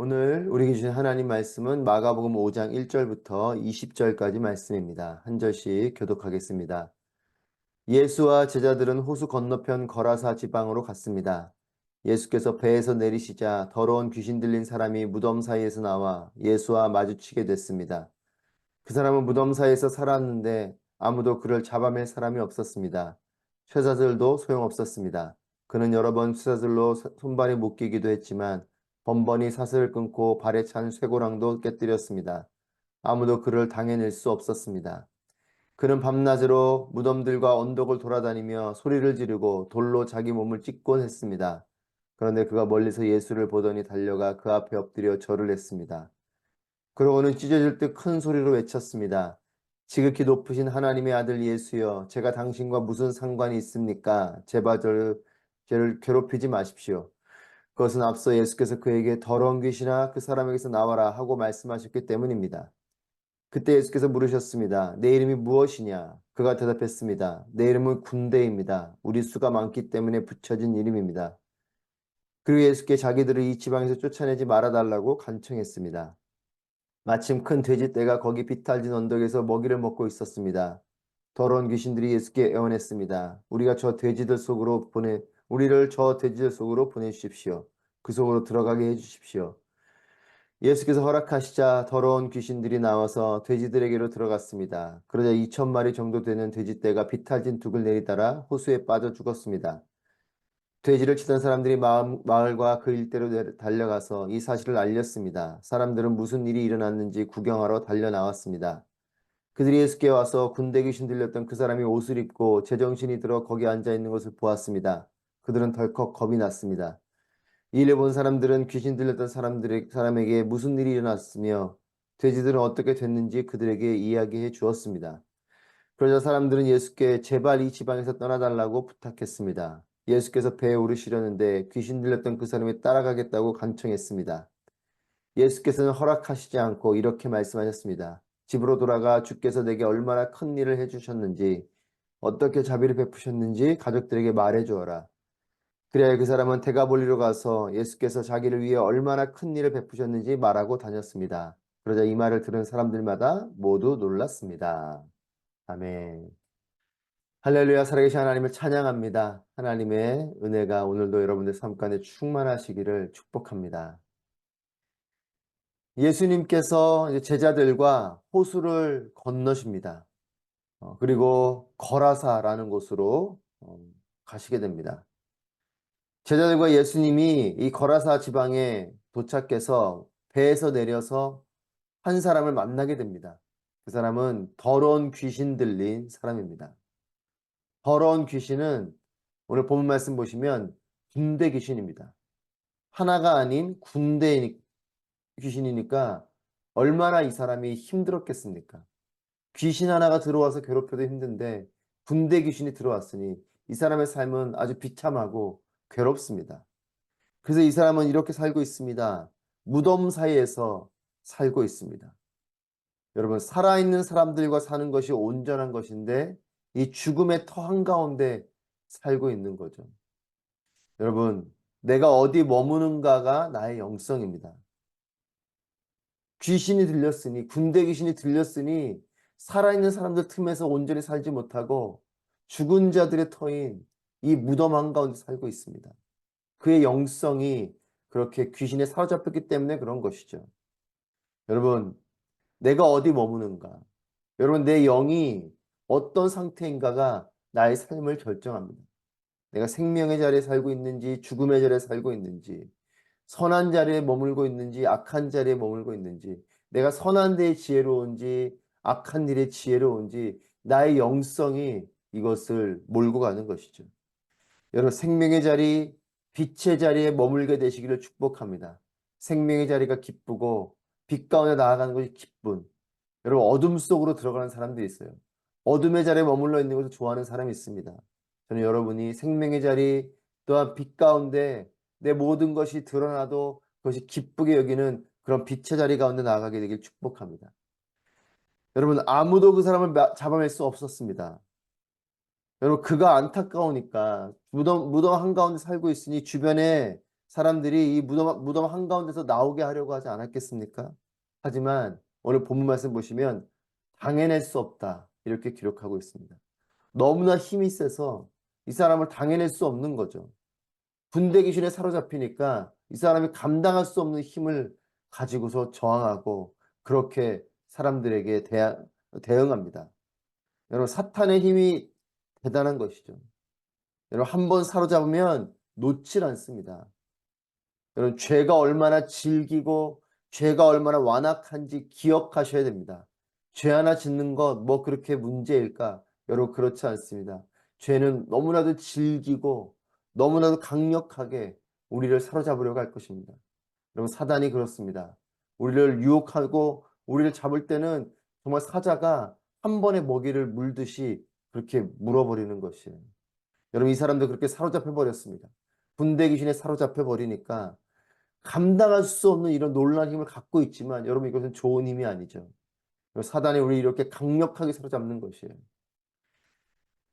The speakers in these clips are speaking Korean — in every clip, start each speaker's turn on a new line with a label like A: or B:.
A: 오늘 우리에게 주신 하나님 말씀은 마가복음 5장 1절부터 20절까지 말씀입니다. 한 절씩 교독하겠습니다. 예수와 제자들은 호수 건너편 거라사 지방으로 갔습니다. 예수께서 배에서 내리시자 더러운 귀신 들린 사람이 무덤 사이에서 나와 예수와 마주치게 됐습니다. 그 사람은 무덤 사이에서 살았는데 아무도 그를 잡아낼 사람이 없었습니다. 쇠사슬도 소용없었습니다. 그는 여러 번 쇠사슬로 손발이 묶이기도 했지만 번번이 사슬을 끊고 발에 찬 쇠고랑도 깨뜨렸습니다. 아무도 그를 당해낼 수 없었습니다. 그는 밤낮으로 무덤들과 언덕을 돌아다니며 소리를 지르고 돌로 자기 몸을 찍곤 했습니다. 그런데 그가 멀리서 예수를 보더니 달려가 그 앞에 엎드려 절을 했습니다. 그러고는 찢어질 듯 큰 소리로 외쳤습니다. 지극히 높으신 하나님의 아들 예수여, 제가 당신과 무슨 상관이 있습니까? 제발 저를 괴롭히지 마십시오. 그것은 앞서 예수께서 그에게 더러운 귀신아 그 사람에게서 나와라 하고 말씀하셨기 때문입니다. 그때 예수께서 물으셨습니다. 내 이름이 무엇이냐? 그가 대답했습니다. 내 이름은 군대입니다. 우리 수가 많기 때문에 붙여진 이름입니다. 그리고 예수께 자기들을 이 지방에서 쫓아내지 말아달라고 간청했습니다. 마침 큰 돼지떼가 거기 비탈진 언덕에서 먹이를 먹고 있었습니다. 더러운 귀신들이 예수께 애원했습니다. 우리를 저 돼지들 속으로 보내주십시오. 그 속으로 들어가게 해주십시오. 예수께서 허락하시자 더러운 귀신들이 나와서 돼지들에게로 들어갔습니다. 그러자 2,000마리 정도 되는 돼지떼가 비탈진 둑을 내리따라 호수에 빠져 죽었습니다. 돼지를 치던 사람들이 마을과 그 일대로 달려가서 이 사실을 알렸습니다. 사람들은 무슨 일이 일어났는지 구경하러 달려 나왔습니다. 그들이 예수께 와서 군대 귀신 들렸던 그 사람이 옷을 입고 제정신이 들어 거기 앉아 있는 것을 보았습니다. 그들은 덜컥 겁이 났습니다. 이 일을 본 사람들은 귀신 들렸던 사람에게 무슨 일이 일어났으며 돼지들은 어떻게 됐는지 그들에게 이야기해 주었습니다. 그러자 사람들은 예수께 제발 이 지방에서 떠나달라고 부탁했습니다. 예수께서 배에 오르시려는데 귀신 들렸던 그 사람이 따라가겠다고 간청했습니다. 예수께서는 허락하시지 않고 이렇게 말씀하셨습니다. 집으로 돌아가 주께서 내게 얼마나 큰 일을 해주셨는지, 어떻게 자비를 베푸셨는지 가족들에게 말해 주어라. 그래야 그 사람은 대가볼리로 가서 예수께서 자기를 위해 얼마나 큰 일을 베푸셨는지 말하고 다녔습니다. 그러자 이 말을 들은 사람들마다 모두 놀랐습니다. 아멘. 할렐루야. 살아계신 하나님을 찬양합니다. 하나님의 은혜가 오늘도 여러분들 삶 가운데 충만하시기를 축복합니다. 예수님께서 이제 제자들과 호수를 건너십니다. 그리고 거라사라는 곳으로 가시게 됩니다. 제자들과 예수님이 이 거라사 지방에 도착해서 배에서 내려서 한 사람을 만나게 됩니다. 그 사람은 더러운 귀신 들린 사람입니다. 더러운 귀신은 오늘 본문 말씀 보시면 군대 귀신입니다. 하나가 아닌 군대 귀신이니까 얼마나 이 사람이 힘들었겠습니까? 귀신 하나가 들어와서 괴롭혀도 힘든데 군대 귀신이 들어왔으니 이 사람의 삶은 아주 비참하고 괴롭습니다. 그래서 이 사람은 이렇게 살고 있습니다. 무덤 사이에서 살고 있습니다. 여러분, 살아있는 사람들과 사는 것이 온전한 것인데 이 죽음의 터 한가운데 살고 있는 거죠. 여러분, 내가 어디 머무는가가 나의 영성입니다. 귀신이 들렸으니, 군대 귀신이 들렸으니 살아있는 사람들 틈에서 온전히 살지 못하고 죽은 자들의 터인 이 무덤 한가운데 살고 있습니다. 그의 영성이 그렇게 귀신에 사로잡혔기 때문에 그런 것이죠. 여러분, 내가 어디 머무는가? 여러분, 내 영이 어떤 상태인가가 나의 삶을 결정합니다. 내가 생명의 자리에 살고 있는지, 죽음의 자리에 살고 있는지, 선한 자리에 머물고 있는지, 악한 자리에 머물고 있는지, 내가 선한 데에 지혜로운지, 악한 일에 지혜로운지, 나의 영성이 이것을 몰고 가는 것이죠. 여러분, 생명의 자리, 빛의 자리에 머물게 되시기를 축복합니다. 생명의 자리가 기쁘고 빛 가운데 나아가는 것이 기쁜. 여러분, 어둠 속으로 들어가는 사람들이 있어요. 어둠의 자리에 머물러 있는 것을 좋아하는 사람이 있습니다. 저는 여러분이 생명의 자리 또한 빛 가운데 내 모든 것이 드러나도 그것이 기쁘게 여기는 그런 빛의 자리 가운데 나아가게 되길 축복합니다. 여러분, 아무도 그 사람을 잡아낼 수 없었습니다. 여러분, 그가 안타까우니까 무덤 한가운데 살고 있으니 주변에 사람들이 이 무덤 한가운데서 나오게 하려고 하지 않았겠습니까? 하지만 오늘 본문 말씀 보시면 당해낼 수 없다 이렇게 기록하고 있습니다. 너무나 힘이 세서 이 사람을 당해낼 수 없는 거죠. 군대 귀신에 사로잡히니까 이 사람이 감당할 수 없는 힘을 가지고서 저항하고 그렇게 사람들에게 대응합니다. 여러분, 사탄의 힘이 대단한 것이죠. 여러분, 한 번 사로잡으면 놓질 않습니다. 여러분, 죄가 얼마나 질기고 죄가 얼마나 완악한지 기억하셔야 됩니다. 죄 하나 짓는 것 뭐 그렇게 문제일까? 여러분, 그렇지 않습니다. 죄는 너무나도 질기고 너무나도 강력하게 우리를 사로잡으려고 할 것입니다. 여러분, 사단이 그렇습니다. 우리를 유혹하고 우리를 잡을 때는 정말 사자가 한 번의 먹이를 물듯이 그렇게 물어버리는 것이에요. 여러분, 이 사람도 그렇게 사로잡혀 버렸습니다. 군대 귀신에 사로잡혀 버리니까 감당할 수 없는 이런 놀라운 힘을 갖고 있지만 여러분, 이것은 좋은 힘이 아니죠. 사단이 우리 이렇게 강력하게 사로잡는 것이에요.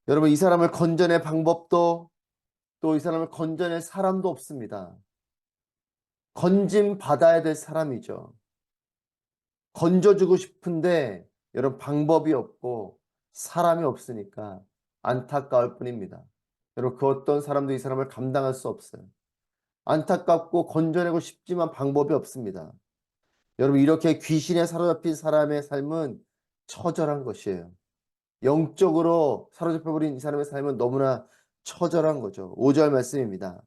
A: 여러분, 이 사람을 건져낼 방법도 또 이 사람을 건져낼 사람도 없습니다. 건짐 받아야 될 사람이죠. 건져주고 싶은데 여러분, 방법이 없고 사람이 없으니까 안타까울 뿐입니다. 여러분, 그 어떤 사람도 이 사람을 감당할 수 없어요. 안타깝고 건져내고 싶지만 방법이 없습니다. 여러분, 이렇게 귀신에 사로잡힌 사람의 삶은 처절한 것이에요. 영적으로 사로잡혀버린 이 사람의 삶은 너무나 처절한 거죠. 5절 말씀입니다.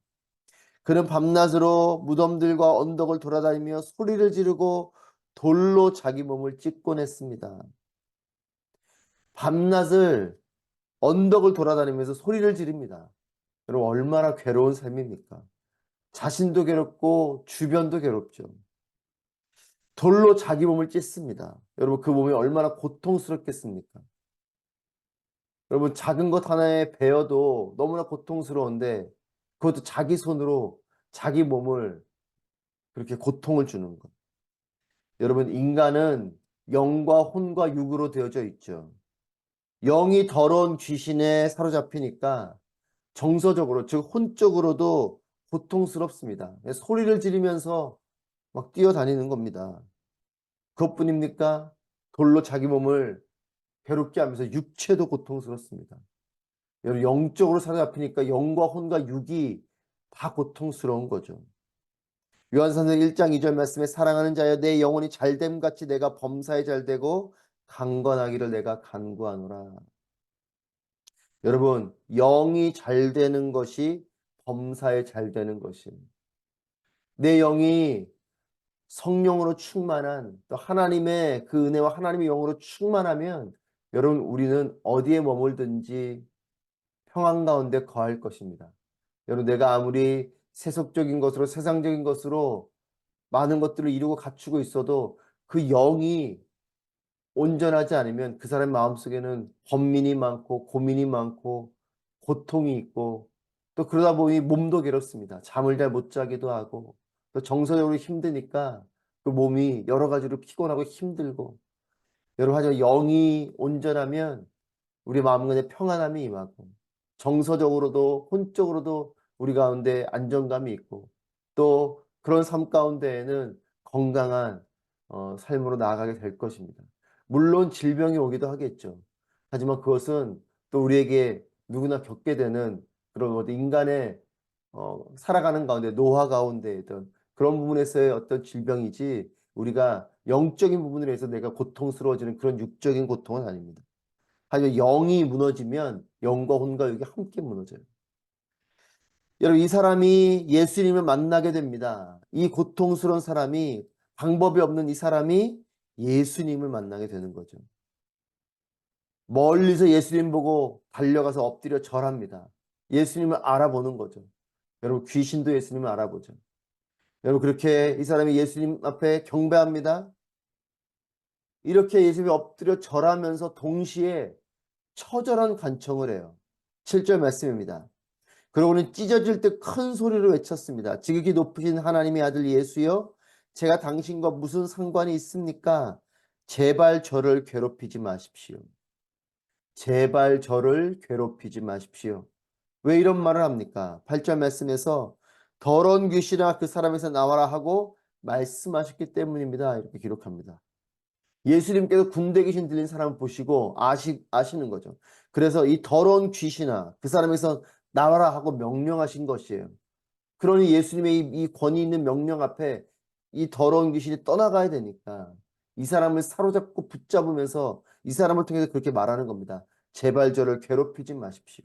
A: 그는 밤낮으로 무덤들과 언덕을 돌아다니며 소리를 지르고 돌로 자기 몸을 찢곤 했습니다. 밤낮을 언덕을 돌아다니면서 소리를 지릅니다. 여러분, 얼마나 괴로운 삶입니까? 자신도 괴롭고 주변도 괴롭죠. 돌로 자기 몸을 찢습니다. 여러분, 그 몸이 얼마나 고통스럽겠습니까? 여러분, 작은 것 하나에 베어도 너무나 고통스러운데 그것도 자기 손으로 자기 몸을 그렇게 고통을 주는 것. 여러분, 인간은 영과 혼과 육으로 되어져 있죠. 영이 더러운 귀신에 사로잡히니까 정서적으로, 즉 혼적으로도 고통스럽습니다. 소리를 지르면서 막 뛰어다니는 겁니다. 그것뿐입니까? 돌로 자기 몸을 괴롭게 하면서 육체도 고통스럽습니다. 여러분, 영적으로 사로잡히니까 영과 혼과 육이 다 고통스러운 거죠. 요한산서 1장 2절 말씀에 사랑하는 자여 내 영혼이 잘됨 같이 내가 범사에 잘되고 강건하기를 내가 간구하노라. 여러분, 영이 잘되는 것이 범사에 잘되는 것이에요. 내 영이 성령으로 충만한 또 하나님의 그 은혜와 하나님의 영으로 충만하면 여러분, 우리는 어디에 머물든지 평안 가운데 거할 것입니다. 여러분, 내가 아무리 세속적인 것으로 세상적인 것으로 많은 것들을 이루고 갖추고 있어도 그 영이 온전하지 않으면 그 사람 마음속에는 번민이 많고 고민이 많고 고통이 있고 또 그러다 보니 몸도 괴롭습니다. 잠을 잘 못 자기도 하고 또 정서적으로 힘드니까 그 몸이 여러 가지로 피곤하고 힘들고 여러분, 하지만 영이 온전하면 우리 마음 가운데 평안함이 임하고 정서적으로도 혼적으로도 우리 가운데 안정감이 있고 또 그런 삶 가운데에는 건강한 삶으로 나아가게 될 것입니다. 물론 질병이 오기도 하겠죠. 하지만 그것은 또 우리에게 누구나 겪게 되는 그런 인간의 살아가는 가운데 노화 가운데이든 그런 부분에서의 어떤 질병이지 우리가 영적인 부분에 서 내가 고통스러워지는 그런 육적인 고통은 아닙니다. 하지만 영이 무너지면 영과 혼과 육이 함께 무너져요. 여러분, 이 사람이 예수님을 만나게 됩니다. 이 고통스러운 사람이 방법이 없는 이 사람이 예수님을 만나게 되는 거죠. 멀리서 예수님 보고 달려가서 엎드려 절합니다. 예수님을 알아보는 거죠. 여러분, 귀신도 예수님을 알아보죠. 여러분, 그렇게 이 사람이 예수님 앞에 경배합니다. 이렇게 예수님이 엎드려 절하면서 동시에 처절한 간청을 해요. 7절 말씀입니다. 그러고는 찢어질 듯 큰 소리로 외쳤습니다. 지극히 높으신 하나님의 아들 예수여, 제가 당신과 무슨 상관이 있습니까? 제발 저를 괴롭히지 마십시오. 제발 저를 괴롭히지 마십시오. 왜 이런 말을 합니까? 8절 말씀에서 더러운 귀신아 그 사람에서 나와라 하고 말씀하셨기 때문입니다. 이렇게 기록합니다. 예수님께서 군대 귀신 들린 사람을 보시고 아시는 거죠. 그래서 이 더러운 귀신아 그 사람에서 나와라 하고 명령하신 것이에요. 그러니 예수님의 이 권위 있는 명령 앞에 이 더러운 귀신이 떠나가야 되니까 이 사람을 사로잡고 붙잡으면서 이 사람을 통해서 그렇게 말하는 겁니다. 제발 저를 괴롭히지 마십시오.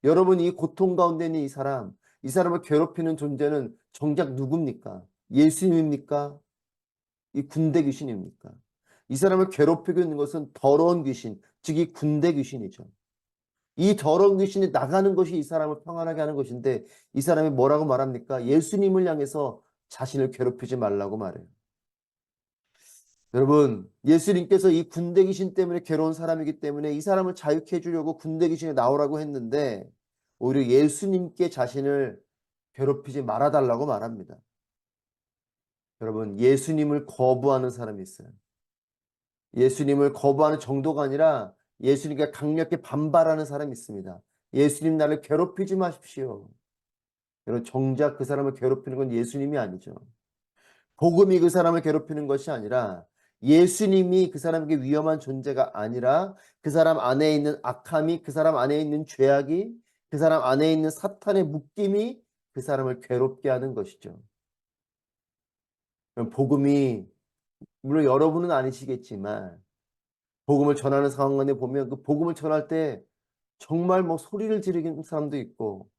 A: 여러분 이 고통 가운데 있는 이 사람을 괴롭히는 존재는 정작 누굽니까? 예수님입니까? 이 군대 귀신입니까? 이 사람을 괴롭히고 있는 것은 더러운 귀신, 즉 이 군대 귀신이죠. 이 더러운 귀신이 나가는 것이 이 사람을 평안하게 하는 것인데 이 사람이 뭐라고 말합니까? 예수님을 향해서 자신을 괴롭히지 말라고 말해요. 여러분, 예수님께서 이 군대 귀신 때문에 괴로운 사람이기 때문에 이 사람을 자유케 해주려고 군대 귀신이 나오라고 했는데 오히려 예수님께 자신을 괴롭히지 말아달라고 말합니다. 여러분, 예수님을 거부하는 사람이 있어요. 예수님을 거부하는 정도가 아니라 예수님께 강력히 반발하는 사람이 있습니다. 예수님 나를 괴롭히지 마십시오. 여러분, 정작 그 사람을 괴롭히는 건 예수님이 아니죠. 복음이 그 사람을 괴롭히는 것이 아니라 예수님이 그 사람에게 위험한 존재가 아니라 그 사람 안에 있는 악함이, 그 사람 안에 있는 죄악이, 그 사람 안에 있는 사탄의 묶임이 그 사람을 괴롭게 하는 것이죠. 복음이 물론 여러분은 아니시겠지만 복음을 전하는 상황에 보면 그 복음을 전할 때 정말 뭐 소리를 지르는 사람도 있고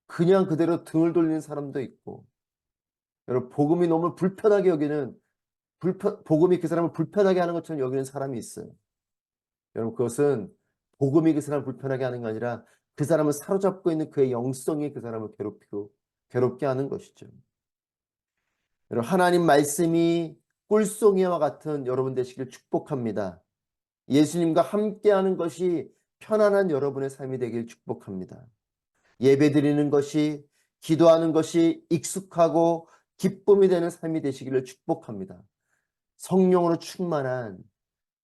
A: 그냥 그대로 등을 돌리는 사람도 있고 여러분 복음이 너무 불편하게 여기는 복음이 그 사람을 불편하게 하는 것처럼 여기는 사람이 있어요. 여러분 그것은 복음이 그 사람을 불편하게 하는 게 아니라 그 사람을 사로잡고 있는 그의 영성이 그 사람을 괴롭히고 괴롭게 하는 것이죠. 여러분 하나님 말씀이 꿀송이와 같은 여러분 되시길 축복합니다. 예수님과 함께하는 것이 편안한 여러분의 삶이 되길 축복합니다. 예배드리는 것이 기도하는 것이 익숙하고 기쁨이 되는 삶이 되시기를 축복합니다. 성령으로 충만한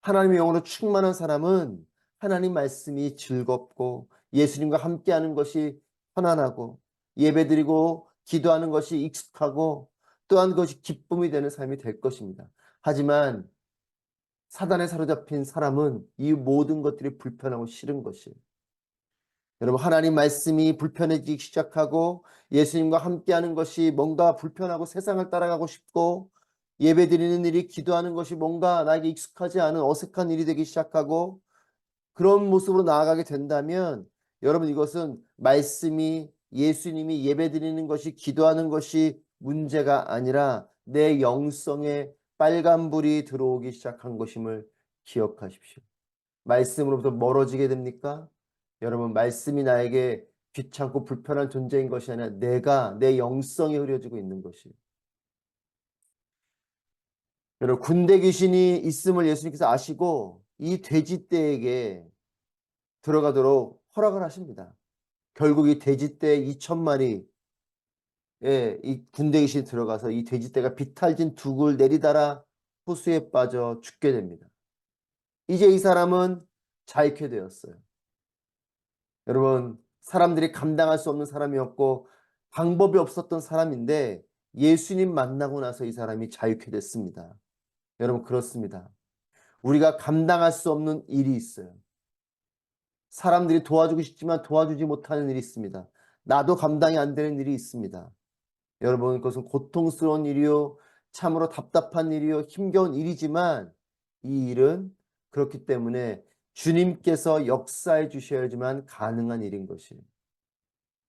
A: 하나님의 영으로 충만한 사람은 하나님 말씀이 즐겁고 예수님과 함께하는 것이 편안하고 예배드리고 기도하는 것이 익숙하고 또한 그것이 기쁨이 되는 삶이 될 것입니다. 하지만 사단에 사로잡힌 사람은 이 모든 것들이 불편하고 싫은 것이에요. 여러분 하나님 말씀이 불편해지기 시작하고 예수님과 함께하는 것이 뭔가 불편하고 세상을 따라가고 싶고 예배드리는 일이 기도하는 것이 뭔가 나에게 익숙하지 않은 어색한 일이 되기 시작하고 그런 모습으로 나아가게 된다면 여러분 이것은 말씀이 예수님이 예배드리는 것이 기도하는 것이 문제가 아니라 내 영성에 빨간불이 들어오기 시작한 것임을 기억하십시오. 말씀으로부터 멀어지게 됩니까? 여러분 말씀이 나에게 귀찮고 불편한 존재인 것이 아니라 내 영성이 흐려지고 있는 것이에요. 여러분 군대 귀신이 있음을 예수님께서 아시고 이 돼지떼에게 들어가도록 허락을 하십니다. 결국 이 돼지떼 2,000마리에 이 군대 귀신이 들어가서 이 돼지떼가 비탈진 둑을 내리달아 호수에 빠져 죽게 됩니다. 이제 이 사람은 자유케 되었어요. 여러분 사람들이 감당할 수 없는 사람이었고 방법이 없었던 사람인데 예수님 만나고 나서 이 사람이 자유케 됐습니다. 여러분 그렇습니다. 우리가 감당할 수 없는 일이 있어요. 사람들이 도와주고 싶지만 도와주지 못하는 일이 있습니다. 나도 감당이 안 되는 일이 있습니다. 여러분 그것은 고통스러운 일이요 참으로 답답한 일이요 힘겨운 일이지만 이 일은 그렇기 때문에 주님께서 역사해 주셔야지만 가능한 일인 것이에요.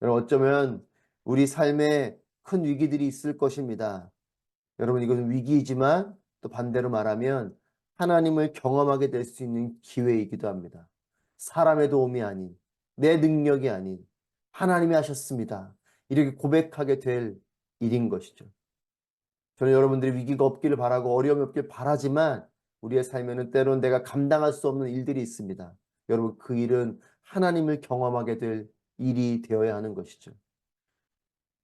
A: 여러분 어쩌면 우리 삶에 큰 위기들이 있을 것입니다. 여러분 이것은 위기이지만 또 반대로 말하면 하나님을 경험하게 될 수 있는 기회이기도 합니다. 사람의 도움이 아닌 내 능력이 아닌 하나님이 하셨습니다. 이렇게 고백하게 될 일인 것이죠. 저는 여러분들이 위기가 없기를 바라고 어려움이 없기를 바라지만 우리의 삶에는 때로는 내가 감당할 수 없는 일들이 있습니다. 여러분 그 일은 하나님을 경험하게 될 일이 되어야 하는 것이죠.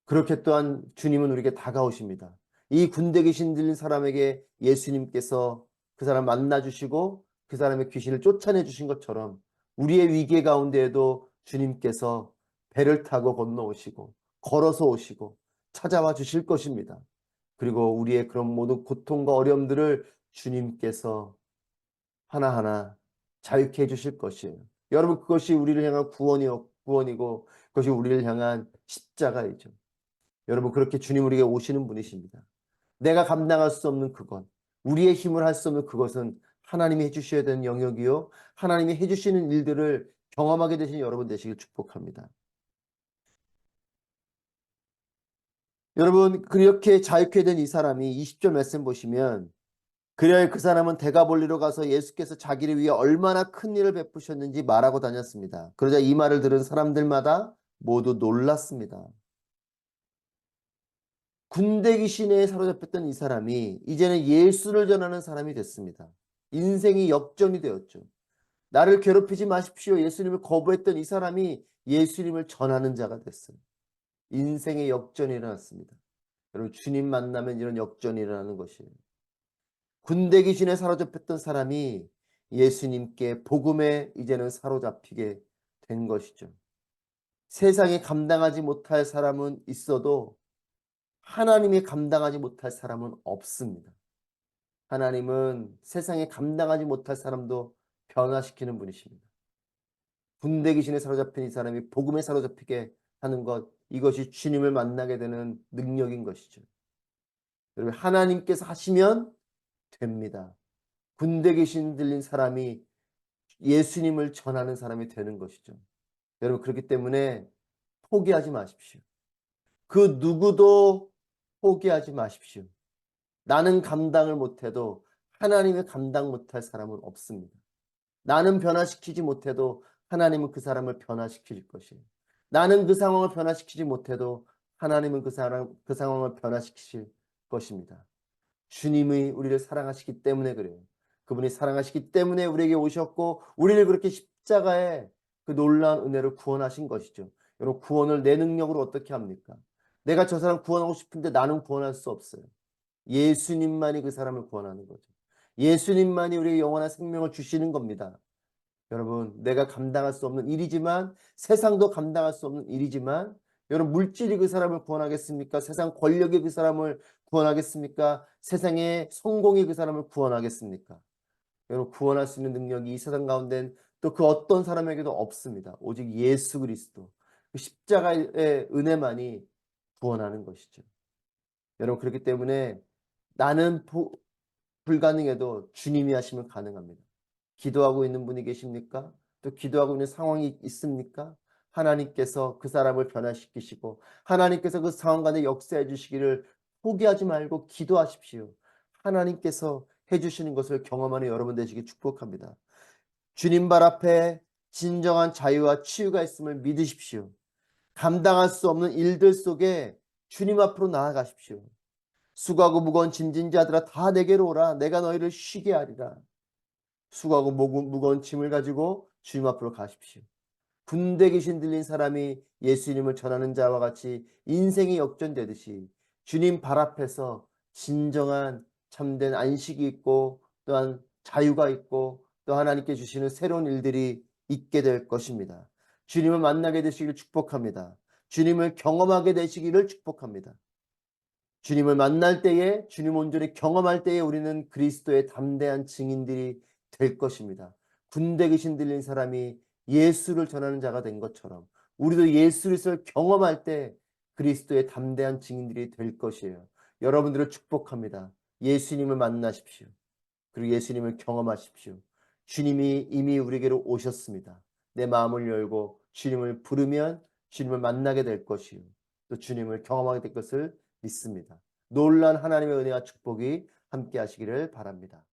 A: 그렇게 또한 주님은 우리에게 다가오십니다. 이 군대 귀신 들린 사람에게 예수님께서 그 사람 만나주시고 그 사람의 귀신을 쫓아내 주신 것처럼 우리의 위기 가운데에도 주님께서 배를 타고 건너오시고 걸어서 오시고 찾아와 주실 것입니다. 그리고 우리의 그런 모든 고통과 어려움들을 주님께서 하나하나 자유케 해 주실 것이에요. 여러분, 그것이 우리를 향한 구원이고 그것이 우리를 향한 십자가이죠. 여러분, 그렇게 주님 우리에게 오시는 분이십니다. 내가 감당할 수 없는 그것, 우리의 힘을 할 수 없는 그것은 하나님이 해주셔야 되는 영역이요, 하나님이 해주시는 일들을 경험하게 되신 여러분 되시길 축복합니다. 여러분, 그렇게 자유케 된 이 사람이 20절 말씀 보시면, 그래야 그 사람은 대가볼리로 가서 예수께서 자기를 위해 얼마나 큰 일을 베푸셨는지 말하고 다녔습니다. 그러자 이 말을 들은 사람들마다 모두 놀랐습니다. 군대 귀신에 사로잡혔던 이 사람이 이제는 예수를 전하는 사람이 됐습니다. 인생이 역전이 되었죠. 나를 괴롭히지 마십시오, 예수님을 거부했던 이 사람이 예수님을 전하는 자가 됐어요. 인생의 역전이 일어났습니다. 여러분, 주님 만나면 이런 역전이 일어나는 것이에요. 군대 귀신에 사로잡혔던 사람이 예수님께 복음에 이제는 사로잡히게 된 것이죠. 세상에 감당하지 못할 사람은 있어도 하나님이 감당하지 못할 사람은 없습니다. 하나님은 세상에 감당하지 못할 사람도 변화시키는 분이십니다. 군대 귀신에 사로잡힌 이 사람이 복음에 사로잡히게 하는 것, 이것이 주님을 만나게 되는 능력인 것이죠. 여러분, 하나님께서 하시면 됩니다. 군대 귀신 들린 사람이 예수님을 전하는 사람이 되는 것이죠. 여러분, 그렇기 때문에 포기하지 마십시오. 그 누구도 포기하지 마십시오. 나는 감당을 못해도 하나님이 감당 못할 사람은 없습니다. 나는 변화시키지 못해도 하나님은 그 사람을 변화시킬 것이에요. 나는 그 상황을 변화시키지 못해도 하나님은 그 상황을 변화시키실 것입니다. 주님이 우리를 사랑하시기 때문에 그래요. 그분이 사랑하시기 때문에 우리에게 오셨고 우리를 그렇게 십자가에 그 놀라운 은혜로 구원하신 것이죠. 여러분, 구원을 내 능력으로 어떻게 합니까? 내가 저 사람 구원하고 싶은데 나는 구원할 수 없어요. 예수님만이 그 사람을 구원하는 거죠. 예수님만이 우리에게 영원한 생명을 주시는 겁니다. 여러분, 내가 감당할 수 없는 일이지만, 세상도 감당할 수 없는 일이지만, 여러분, 물질이 그 사람을 구원하겠습니까? 세상 권력이 그 사람을 구원하겠습니까? 세상의 성공이 그 사람을 구원하겠습니까? 여러분, 구원할 수 있는 능력이 이 세상 가운데는 또 그 어떤 사람에게도 없습니다. 오직 예수 그리스도, 그 십자가의 은혜만이 구원하는 것이죠. 여러분, 그렇기 때문에 나는 불가능해도 주님이 하시면 가능합니다. 기도하고 있는 분이 계십니까? 또 기도하고 있는 상황이 있습니까? 하나님께서 그 사람을 변화시키시고 하나님께서 그 상황 가운데 역사해 주시기를 포기하지 말고 기도하십시오. 하나님께서 해주시는 것을 경험하는 여러분 되시길 축복합니다. 주님 발 앞에 진정한 자유와 치유가 있음을 믿으십시오. 감당할 수 없는 일들 속에 주님 앞으로 나아가십시오. 수고하고 무거운 짐진 자들아 다 내게로 오라. 내가 너희를 쉬게 하리라. 수고하고 무거운 짐을 가지고 주님 앞으로 가십시오. 군대 귀신 들린 사람이 예수님을 전하는 자와 같이 인생이 역전되듯이 주님 발 앞에서 진정한 참된 안식이 있고 또한 자유가 있고 또 하나님께 주시는 새로운 일들이 있게 될 것입니다. 주님을 만나게 되시기를 축복합니다. 주님을 경험하게 되시기를 축복합니다. 주님을 만날 때에, 주님 온전히 경험할 때에 우리는 그리스도의 담대한 증인들이 될 것입니다. 군대 귀신 들린 사람이 예수를 전하는 자가 된 것처럼 우리도 예수를 경험할 때 그리스도의 담대한 증인들이 될 것이에요. 여러분들을 축복합니다. 예수님을 만나십시오. 그리고 예수님을 경험하십시오. 주님이 이미 우리에게로 오셨습니다. 내 마음을 열고 주님을 부르면 주님을 만나게 될 것이요, 또 주님을 경험하게 될 것을 믿습니다. 놀란 하나님의 은혜와 축복이 함께 하시기를 바랍니다.